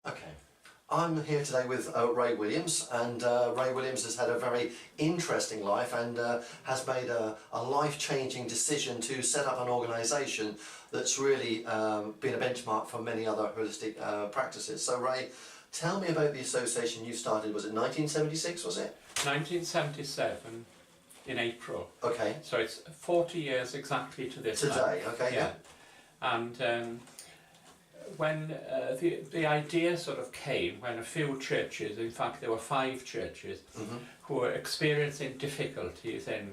Okay. I'm here today with Ray Williams, and Ray Williams has had a very interesting life and has made a life-changing decision to set up an organisation that's really been a benchmark for many other holistic practices. So Ray, tell me about the association you started. Was it 1976, was it? 1977 in April. Okay. So it's 40 years exactly to this Today, month. okay, yeah. And when the idea sort of came, when a few churches, in fact there were 5 churches, who were experiencing difficulties in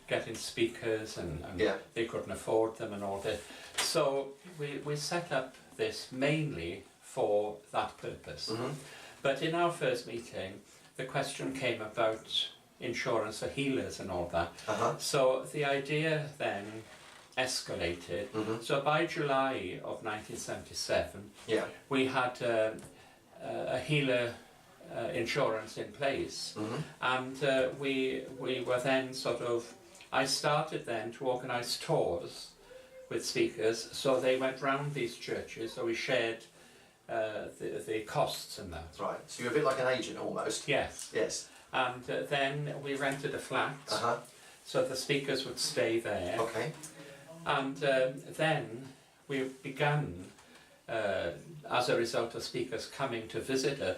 getting speakers and they couldn't afford them and all this. So we set up this mainly for that purpose. But in our first meeting, the question came about insurance for healers and all that. So the idea then escalated. So by July of 1977, we had a healer insurance in place, and we were then I started then to organise tours with speakers, so they went round these churches, so we shared the costs and that. Right, so you're a bit like an agent almost. Yes. Yes. And then we rented a flat, so the speakers would stay there. Okay. And then we began, as a result of speakers coming to visit her,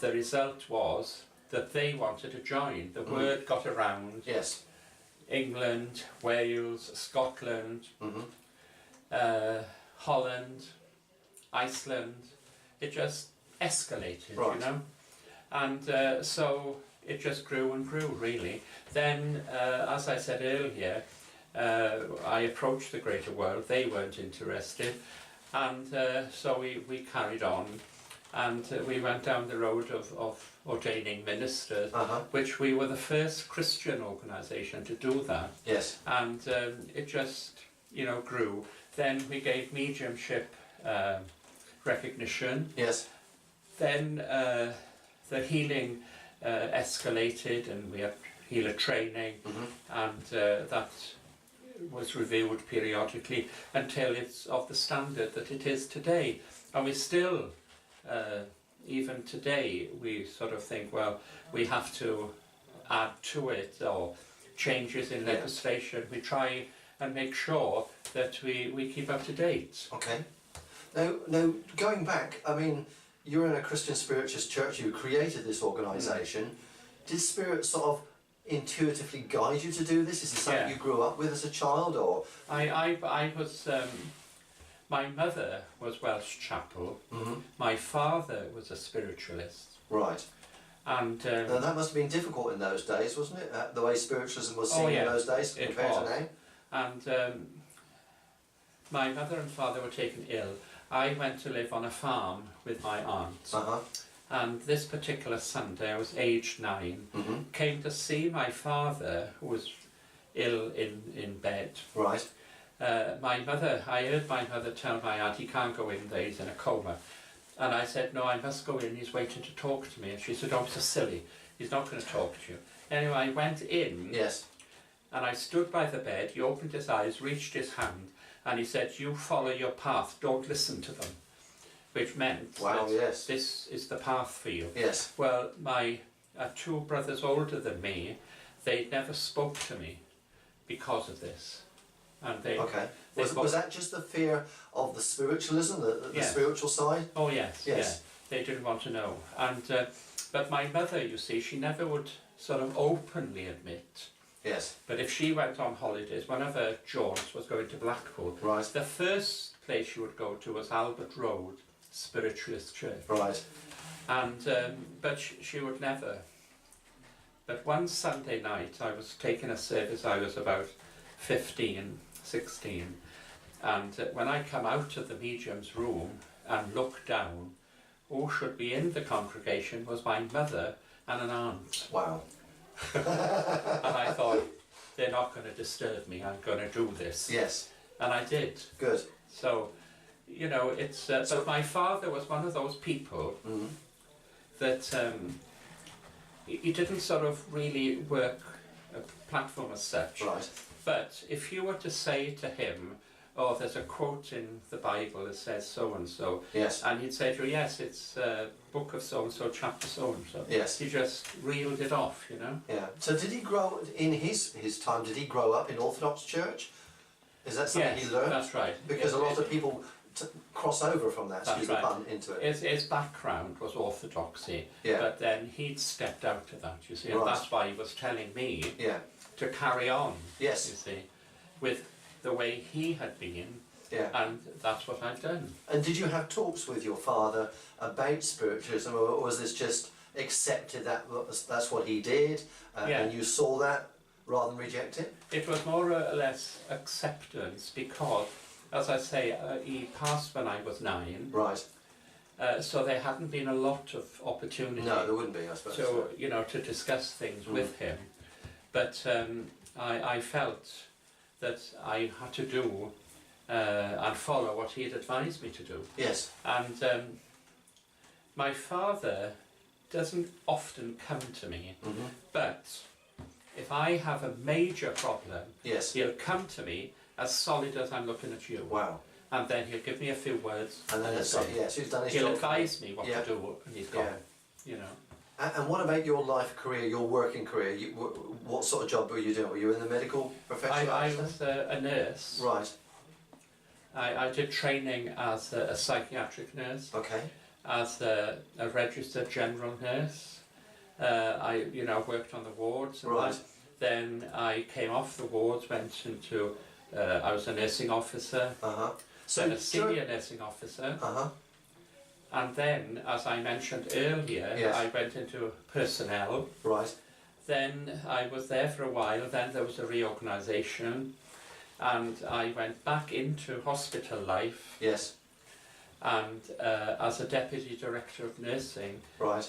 the result was that they wanted to join. The word got around. Yes. England, Wales, Scotland, Holland, Iceland. It just escalated, you know. And so it just grew and grew, really. Then, as I said earlier, I approached the greater world. They weren't interested, and so we carried on, and we went down the road of ordaining ministers, which we were the first Christian organisation to do that. Yes. And it just, you know, grew. Then we gave mediumship recognition. Yes. Then the healing escalated, and we had healer training, and that was reviewed periodically until it's of the standard that it is today. And we still, even today, we sort of think, well, we have to add to it, or changes in legislation. We try and make sure that we keep up to date. Okay. Now, going back, I mean, you're in a Christian spiritualist church, you created this organisation. Did Spirit sort of intuitively guide you to do this? Is this something you grew up with as a child, or? I was, my mother was Welsh Chapel, my father was a spiritualist. Right. And that must have been difficult in those days, wasn't it? The way spiritualism was seen in those days compared to now? And my mother and father were taken ill. I went to live on a farm with my aunt. And this particular Sunday, I was aged 9, came to see my father, who was ill in bed. Right. My mother, I heard my mother tell my aunt, he can't go in there, he's in a coma. And I said, no, I must go in, he's waiting to talk to me. And she said, oh, so silly, he's not going to talk to you. Anyway, I went in, and I stood by the bed, he opened his eyes, reached his hand, and he said, you follow your path, don't listen to them. Which meant that this is the path for you. Yes. Well, my 2 brothers older than me, they never spoke to me because of this. And they was that just the fear of the spiritualism, the spiritual side? Oh yes, they didn't want to know. And but my mother, you see, she never would sort of openly admit. Yes. But if she went on holidays, one of her jaunts was going to Blackpool. Right. The first place she would go to was Albert Road Spiritualist Church. Right. And but she would never. But one Sunday night, I was taking a service. I was about 15, 16, and when I come out of the medium's room and look down, who should be in the congregation was my mother and an aunt. Wow. And I thought, they're not going to disturb me, I'm going to do this. Yes. And I did. Good. So, you know, it's but my father was one of those people that he didn't sort of really work a platform as such. Right. But if you were to say to him, oh, there's a quote in the Bible that says so and so. Yes. And he'd say to her, yes, it's book of so and so, chapter so and so. Yes. He just reeled it off, you know. Yeah. So did he grow in his time? Did he grow up in Orthodox Church? Is that something Yes, he learned? that's right. Because a lot of people cross over from that, That's excuse the right. pun, into it. His background was orthodoxy, Yeah. but then he'd stepped out of that, you see, and Right. that's why he was telling me Yeah. to carry on, Yes. you see, with the way he had been, Yeah. and that's what I've done. And did you have talks with your father about spiritualism, or was this just accepted that that's what he did, Yeah. and you saw that rather than reject it? It was more or less acceptance because, as I say, he passed when I was 9, Right. so there hadn't been a lot of opportunity. No, there wouldn't be, I suppose. So, you know, to discuss things with him. But I felt that I had to do and follow what he had advised me to do. Yes. And my father doesn't often come to me, but if I have a major problem, Yes. he'll come to me as solid as I'm looking at you. Wow. And then he'll give me a few words. And then it's yes, who's done his He'll job. advise me what Yeah. to do, and he's gone. Yeah. You know. And what about your life career, your working career? What sort of job were you doing? Were you in the medical profession? I was a nurse. Right. I did training as a psychiatric nurse, Okay. as a registered general nurse. I worked on the wards. And Right. Then I came off the wards, went into, I was a nursing officer, So then a senior nursing officer. And then, as I mentioned earlier, Yes. I went into personnel. Right. Then I was there for a while, then there was a reorganisation, and I went back into hospital life, Yes. and as a deputy director of nursing, Right.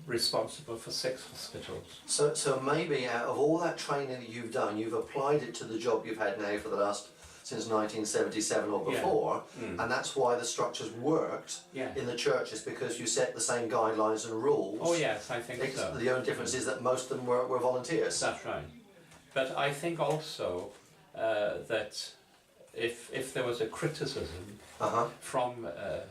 responsible for 6 hospitals. So maybe out of all that training that you've done, you've applied it to the job you've had now for the last since 1977 or Yeah. before, and that's why the structures worked Yeah. in the churches, because you set the same guidelines and rules. Oh yes, I think so. The only difference is that most of them were volunteers. That's right. But I think also that if there was a criticism from a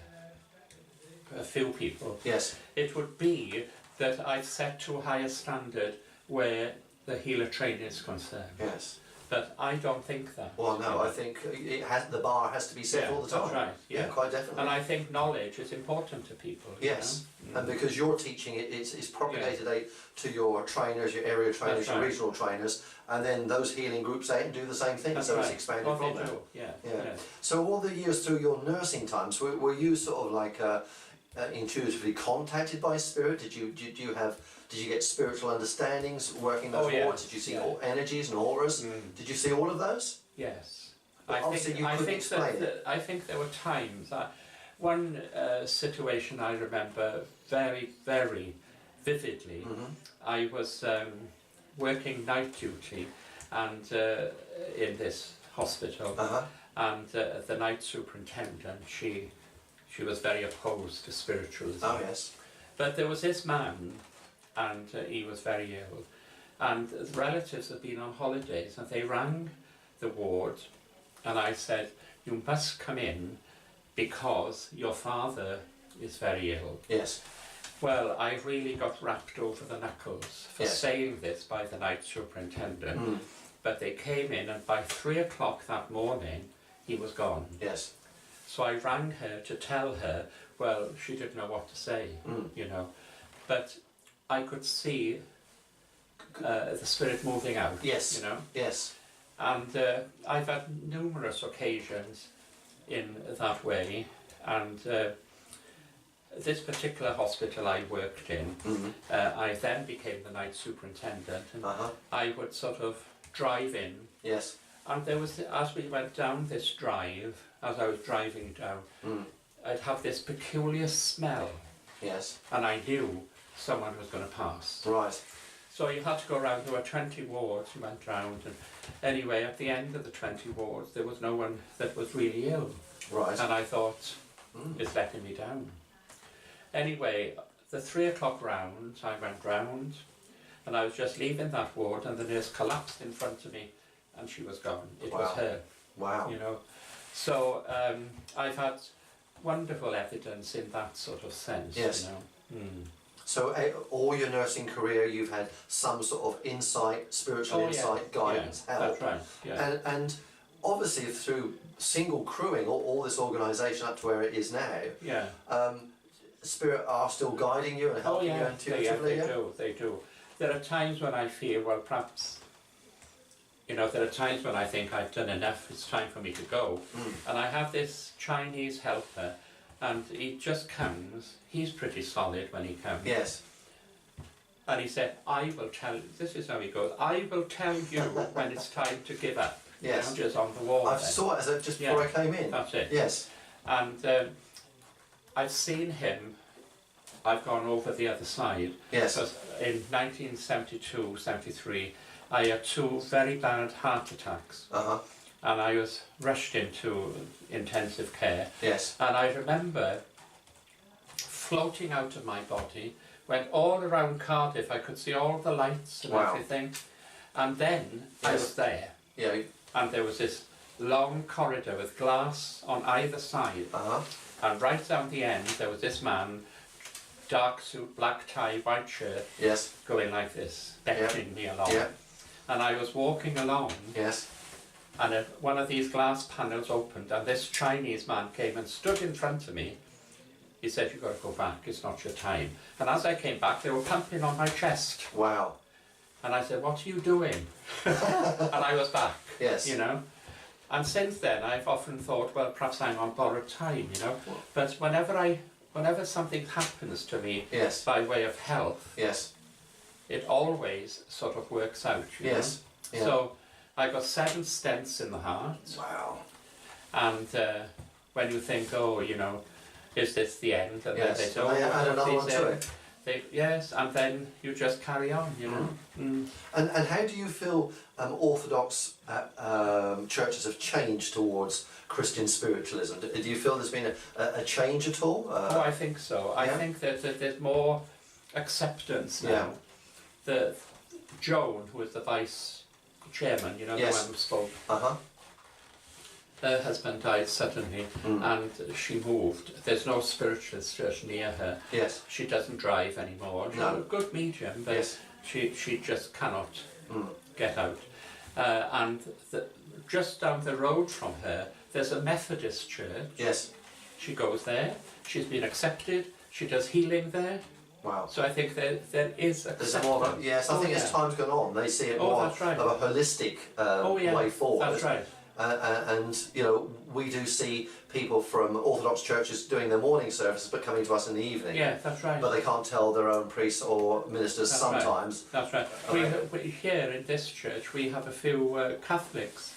few people, Yes. it would be that I've set too high a standard where the healer training is concerned. Yes. But I don't think that. Well, no, I think the bar has to be set all the time. That's right. Yeah, quite definitely. And I think knowledge is important to people. Yes, you know? and because you're teaching it, it's propagated out to your trainers, your area trainers, That's your right. regional trainers, and then those healing groups out and do the same thing. That's So right. it's expanded Oh, from they there. do. Yeah. Yeah. So all the years through your nursing times, were you sort of like intuitively contacted by spirit? Did you get spiritual understandings working those Oh, yeah. wards? Did you see Yeah. all energies and auras? Did you see all of those? Yes. But obviously you couldn't explain it. I think there were times. One situation I remember very, very vividly. I was working night duty and in this hospital, and the night superintendent, she was very opposed to spiritualism. Oh yes. But there was this man, and he was very ill, and the relatives had been on holidays, and they rang the ward, and I said, you must come in because your father is very ill. Yes. Well, I really got rapped over the knuckles for Yes. saying this by the night superintendent, but they came in, and by 3 o'clock that morning he was gone. Yes. So I rang her to tell her, well, she didn't know what to say, you know, but I could see the spirit moving out, Yes. you know. Yes. And I've had numerous occasions in that way, and this particular hospital I worked in, I then became the night superintendent, and I would sort of drive in. Yes. And there was, as we went down this drive, as I was driving down, I'd have this peculiar smell. Yes. And I knew someone was going to pass. Right. So you had to go around, there were 20 wards, you went round, and anyway, at the end of the 20 wards, there was no one that was really ill. Right. And I thought, it's letting me down. Anyway, the 3 o'clock round, I went round, and I was just leaving that ward, and the nurse collapsed in front of me, and she was gone. It was her, Wow. you know. So I've had wonderful evidence in that sort of sense. Yes. You know. So all your nursing career, you've had some sort of insight, spiritual insight, guidance, help. That's right. Yeah. And obviously through single crewing all this organisation up to where it is now, Yeah. Spirit are still guiding you and helping you intuitively. They do. There are times when I feel, well, perhaps, you know, there are times when I think I've done enough, it's time for me to go. And I have this Chinese helper, and he just comes, he's pretty solid when he comes. Yes. And he said, I will tell, this is how he goes, I will tell you when it's time to give up. Yes. You know, just on the wall. I saw it just before I came in. That's it. Yes. And I've seen him, I've gone over the other side. Yes. Because in 1972, 73, I had 2 very bad heart attacks. And I was rushed into intensive care. Yes. And I remember floating out of my body, went all around Cardiff, I could see all the lights and everything. And then I was there. Yeah. And there was this long corridor with glass on either side. And right down the end there was this man, dark suit, black tie, white shirt, Yes. going like this, beckoning me along. Yeah. And I was walking along, Yes. and one of these glass panels opened, and this Chinese man came and stood in front of me. He said, you've got to go back, it's not your time. And as I came back, they were pumping on my chest. Wow. And I said, what are you doing? And I was back. Yes. You know. And since then, I've often thought, well, perhaps I'm on borrowed time, you know. But whenever something happens to me Yes. by way of health, Yes. it always sort of works out, you know. Yeah. So I got 7 stents in the heart. Wow. And when you think, oh, you know, is this the end? And Yes. then they say, And oh, they add another one to it. Yes, and then you just carry on, you know. And how do you feel Orthodox churches have changed towards Christian spiritualism? Do you feel there's been a change at all? Oh, I think so. I think that there's more acceptance now. The Joan, who was the vice chairman, you know, the one who spoke, her husband died suddenly and she moved. There's no spiritualist church near her. Yes. She doesn't drive anymore. She's a good medium, but she just cannot get out. And just down the road from her, there's a Methodist church. Yes. She goes there. She's been accepted. She does healing there. Wow. So I think there is acceptance. More, I think as time's gone on, they see it more of a holistic way forward. That's right. And you know, we do see people from Orthodox churches doing their morning services but coming to us in the evening. Yeah, that's right. But they can't tell their own priests or ministers sometimes. That's right. We here in this church we have a few Catholics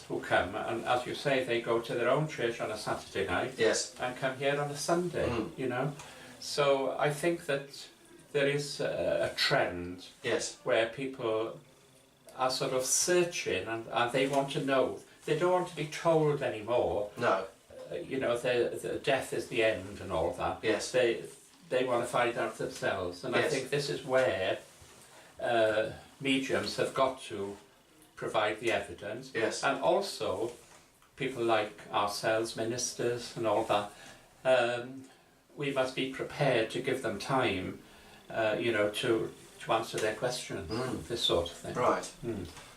who come, and as you say, they go to their own church on a Saturday night and come here on a Sunday, you know. So I think that there is a trend where people are sort of searching and they want to know. They don't want to be told anymore. No. You know, the death is the end and all that. Yes. They want to find out themselves, and I think this is where mediums have got to provide the evidence. Yes. And also people like ourselves, ministers and all that, we must be prepared to give them time, you know, to answer their questions, this sort of thing. Right.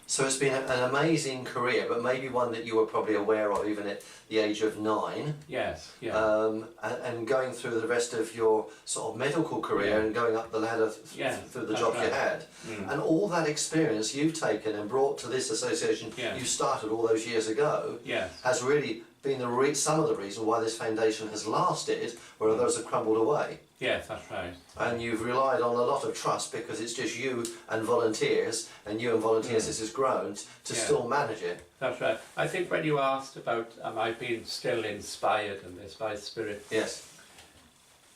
So it's been an amazing career, but maybe one that you were probably aware of even at the age of 9. Yes, and going through the rest of your sort of medical career and going up the ladder through the jobs you had. And all that experience you've taken and brought to this association you started all those years ago has really been some of the reason why this foundation has lasted, where others have crumbled away. Yes, that's right. And you've relied on a lot of trust because it's just you and volunteers, this has grown to still manage it. That's right. I think when you asked about am I being still inspired in this by Spirit,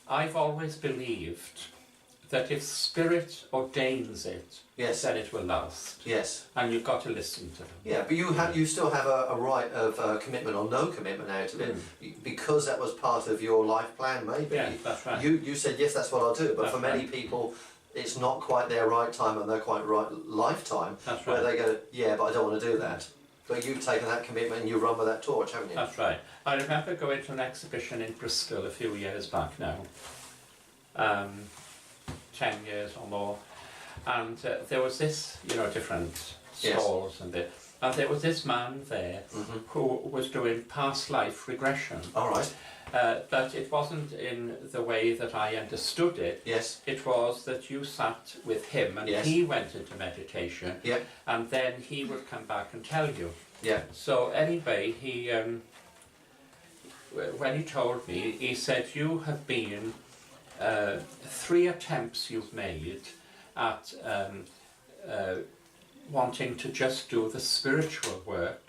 I've always believed that if Spirit ordains it, then it will last. Yes. And you've got to listen to them. Yeah, but you still have a right of commitment or no commitment out of it, because that was part of your life plan, maybe. Yeah, that's right. You said, yes, that's what I'll do, but for many people, it's not quite their right time and their quite right lifetime, where they go, yeah, but I don't want to do that. But you've taken that commitment and you run with that torch, haven't you? That's right. I remember going to an exhibition in Bristol a few years back now, 10 years or more, and there was this, you know, different stalls, and there was this man there who was doing past life regression. All right. But it wasn't in the way that I understood it. Yes. It was that you sat with him and he went into meditation, and then he would come back and tell you. Yeah. So anyway, he when he told me, he said, you have been 3 attempts you've made at wanting to just do the spiritual work,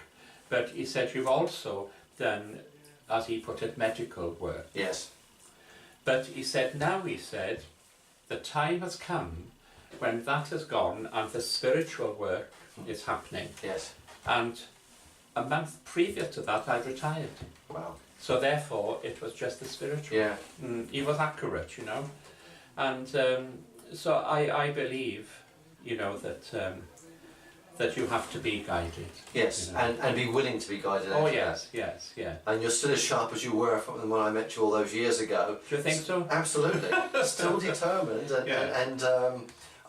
but he said you've also done, as he put it, medical work. Yes. But he said, now he said, the time has come when that has gone and the spiritual work is happening. Yes. And a month previous to that, I retired. Wow. So therefore, it was just the spiritual. Yeah. He was accurate, you know. And so I believe, you know, that you have to be guided. Yes, you know. and be willing to be guided. Oh yes, yes, yeah. And you're still as sharp as you were from when I met you all those years ago. Do you think so? Absolutely. Still determined, and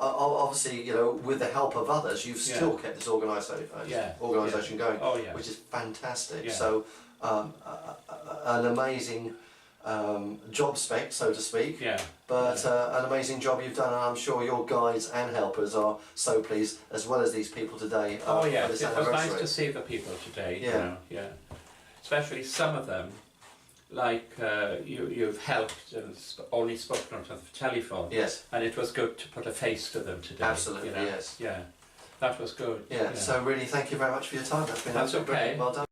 obviously, you know, with the help of others, you've still kept this organisation going, which is fantastic. So, an amazing job spec, so to speak, but an amazing job you've done, and I'm sure your guides and helpers are so pleased, as well as these people today. Oh yeah, it was nice to see the people today, you know, especially some of them, like you've helped and only spoken on the telephone, and it was good to put a face to them today. Absolutely, you know? That was good. So really, thank you very much for your time. That's been absolutely brilliant. Well done.